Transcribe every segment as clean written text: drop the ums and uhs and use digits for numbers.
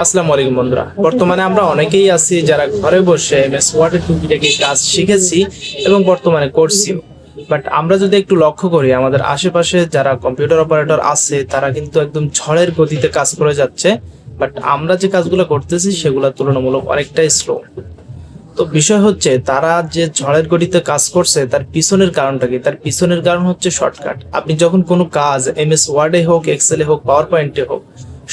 আসসালামু আলাইকুম বন্ধুরা, বর্তমানে আমরা অনেকেই আছি যারা ঘরে বসে এমএস ওয়ার্ডের টুকিটাকি কাজ শিখেছি এবং বর্তমানে করছিও। বাট আমরা যদি একটু লক্ষ্য করি, আমাদের আশেপাশে যারা কম্পিউটার অপারেটর আছে তারা কিন্তু একদম ঝড়ের গতিতে কাজ করে যাচ্ছে। বাট আমরা যে কাজগুলো করতেছি সেগুলো তুলনামূলক অনেকটাই স্লো। তো বিষয় হচ্ছে, তারা যে ঝড়ের গতিতে কাজ করছে তার পিছনের কারণটা কি? তার পিছনের কারণ হচ্ছে শর্টকাট। আপনি যখন কোনো কাজ এমএস ওয়ার্ডে হোক, এক্সেলে হোক, পাওয়ার পয়েন্টে হোক,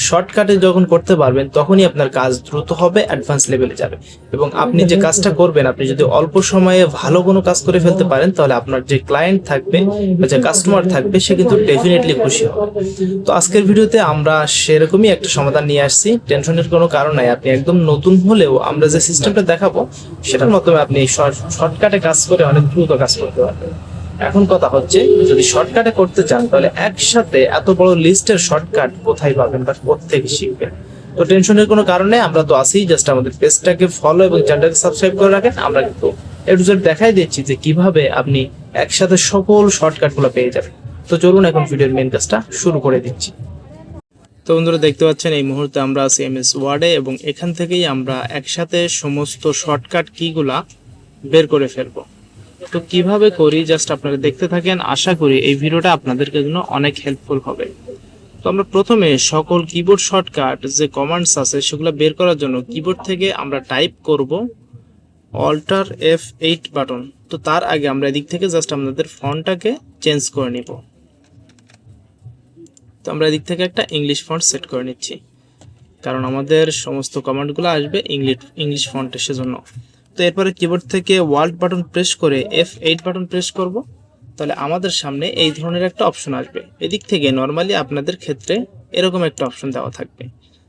শর্টকাটে যখন করতে পারবেন তখনই আপনার কাজ দ্রুত হবে, অ্যাডভান্স লেভেলে যাবে। এবং আপনি যে কাজটা করবেন, আপনি যদি অল্প সময়ে ভালো কোনো কাজ করে ফেলতে পারেন তাহলে আপনার যে ক্লায়েন্ট থাকবে বা যে কাস্টমার থাকবে সে কিন্তু ডেফিনেটলি খুশি হবে। তো আজকের ভিডিওতে আমরা সেরকমই একটা সমাধান নিয়ে আসছি। টেনশনের কোনো কারণ নাই। আপনি একদম নতুন হলেও আমরা যে সিস্টেমটা দেখাবো সেটার মাধ্যমে আপনি শর্টকাটে কাজ করে অনেক দ্রুত কাজ করতে পারবেন। এখন কথা হচ্ছে, যদি শর্টকাটে করতে চান তাহলে একসাথে এত বড় লিস্টের শর্টকাট কোথায় পাবেন বা কোত্থেকে শিখবেন? তো টেনশনের কোনো কারণে আমরা তো আছি। জাস্ট আমাদের পেজটাকে ফলো এবং চ্যানেলটাকে সাবস্ক্রাইব করে রাখেন। আমরা কিন্তু এ টু জেড দেখাই দিচ্ছি যে কিভাবে আপনি একসাথে সকল শর্টকাটগুলো পেয়ে যাবেন। তো চলুন এখন ভিডিওর মেন কাজটা শুরু করে দিচ্ছি। তো বন্ধুরা, দেখতে পাচ্ছেন এই মুহূর্তে আমরা আছি এমএস ওয়ার্ডে এবং এখান থেকেই আমরা একসাথে সমস্ত শর্টকাট কিগুলা বের করে ফেলবো। তো কিভাবে করি জাস্ট আপনারা দেখতে থাকেন। আশা করি এই ভিডিওটা আপনাদের জন্য অনেক হেল্পফুল হবে। তো আমরা প্রথমে সকল কিবোর্ড শর্টকাট যে কমান্ডস আছে সেগুলো বের করার জন্য কিবোর্ড থেকে আমরা টাইপ করব অল্টার F8 বাটন। তো তার আগে আমরা এদিক থেকে জাস্ট আমাদের ফন্টটাকে চেঞ্জ করে নিব। তো আমরা এদিক থেকে একটা ইংলিশ ফন্ট সেট করে নিচ্ছি, কারণ আমাদের সমস্ত কমান্ডগুলো আসবে ইংলিশ ফন্টে, সেজন্য। তো এরপরে কিবোর্ড থেকে ওয়াল্ট বাটন প্রেস করে F8 বাটন প্রেস করব। তাহলে আমাদের সামনে এই ধরনের একটা অপশন আসবে। এদিক থেকে নর্মালি আপনাদের ক্ষেত্রে এরকম একটা অপশন দেওয়া থাকবে।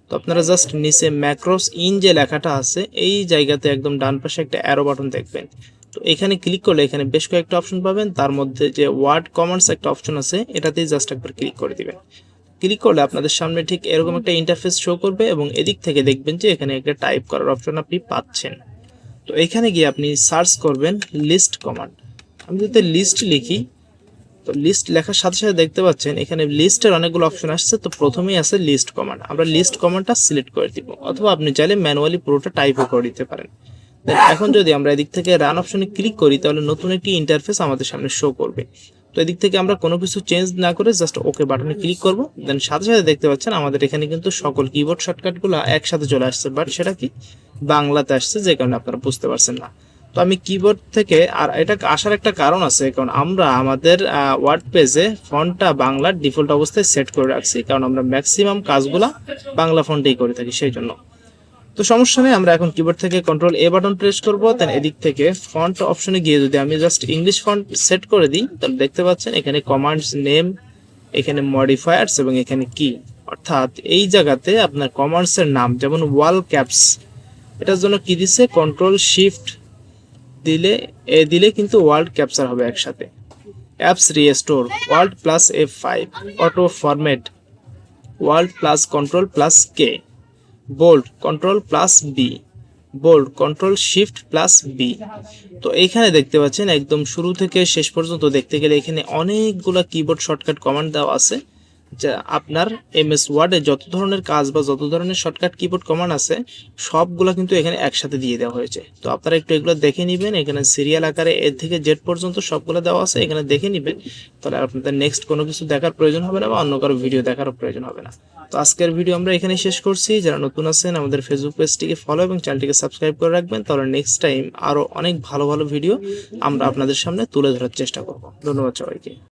তো আপনারা জাস্ট নিচে ম্যাক্রোস ইন যে লেখাটা আছে এই জায়গাতে একদম ডান পাশে একটা অ্যারো বাটন দেখবেন। তো এখানে ক্লিক করলে এখানে বেশ কয়েকটা অপশন পাবেন। তার মধ্যে যে ওয়ার্ড কমান্ডস একটা অপশন আছে, এটাতেই জাস্ট একবার ক্লিক করে দিবেন। ক্লিক করলে আপনাদের সামনে ঠিক এরকম একটা ইন্টারফেস শো করবে এবং এদিক থেকে দেখবেন যে এখানে একটা টাইপ করার অপশন আপনি পাচ্ছেন। তো এখানে গিয়ে আপনি সার্চ করবেন লিস্ট কমান্ড। আমি যদি লিস্ট লিখি, তো লিস্ট লেখার সাথে সাথে দেখতে পাচ্ছেন এখানে লিস্টের অনেকগুলো অপশন আসছে। তো প্রথমেই আছে লিস্ট কমান্ড। আমরা লিস্ট কমান্ডটা সিলেক্ট করে দিব, অথবা আপনি চাইলে ম্যানুয়ালি পুরোটা টাইপও করে দিতে পারেন। এখন যদি আমরা এদিক থেকে রান অপশনে ক্লিক করি তাহলে নতুন একটি ইন্টারফেস আমাদের সামনে শো করবে। তো এদিক থেকে আমরা কোনো কিছু চেঞ্জ না করে জাস্ট ওকে বাটনে ক্লিক করব। দেন সাথে সাথে দেখতে পাচ্ছেন আমাদের এখানে কিন্তু সকল কিবোর্ড শর্টকাটগুলো একসাথে চলে আসছে। বাট সেটা কি বাংলাতে আসছে, যে কারণে আপনারা বুঝতে পারছেন না। তো আমি কিবোর্ড থেকে, আর এটা আসার একটা কারণ আছে, কারণ আমরা আমাদের ওয়ার্ড পেজে ফন্টটা বাংলার ডিফল্ট অবস্থায় সেট করে রাখছি, কারণ আমরা ম্যাক্সিমাম কাজগুলা বাংলা ফন্টেই করে থাকি, সেই জন্য। তো সমস্যা নেই, আমরা এখন কিবোর্ড থেকে Ctrl+A বাটন প্রেস করব। দেন এদিক থেকে ফন্ট অপশনে গিয়ে যদি আমি জাস্ট ইংলিশ ফন্ট সেট করে দিই, তাহলে দেখতে পাচ্ছেন এখানে কমান্ডস নেম, এখানে মডিফায়ার্স এবং এখানে কি, অর্থাৎ এই জায়গাতে আপনার কমান্ডসের নাম, যেমন ওয়াল ক্যাপস, এটার জন্য কি দিছে Ctrl+Shift দিলে কিন্তু ওয়ার্ল্ড ক্যাপচার হবে একসাথে। Apps restore world plus F5, auto format world plus Ctrl+K, bold Ctrl+B, bold Ctrl+Shift+B। তো এইখানে দেখতে পাচ্ছেন একদম শুরু থেকে শেষ পর্যন্ত দেখতে গেলে এখানে অনেকগুলো কিবোর্ড শর্টকাট কমান্ড দেওয়া আছে, যা আপনার এমএস ওয়ার্ডে যত ধরনের কাজ বা যত ধরনের শর্টকাট কিবোর্ড কমান্ড আছে সবগুলো কিন্তু এখানে একসাথে দিয়ে দেওয়া হয়েছে। তো আপনারা একটু এগুলো দেখে নেবেন। এখানে সিরিয়াল আকারে এ থেকে জেড পর্যন্ত সবগুলো দেওয়া আছে, এখানে দেখে নেবেন। তাহলে আপনাদের নেক্সট কোনো কিছু দেখার প্রয়োজন হবে না বা অন্য কারো ভিডিও দেখারও প্রয়োজন হবে না। তো আজকের ভিডিও আমরা এখানে শেষ করছি। যারা নতুন আছেন আমাদের ফেসবুক পেজটিকে ফলো এবং চ্যানেলটিকে সাবস্ক্রাইব করে রাখবেন, তাহলে নেক্সট টাইম আরও অনেক ভালো ভালো ভিডিও আমরা আপনাদের সামনে তুলে ধরার চেষ্টা করব। ধন্যবাদ সবাইকে।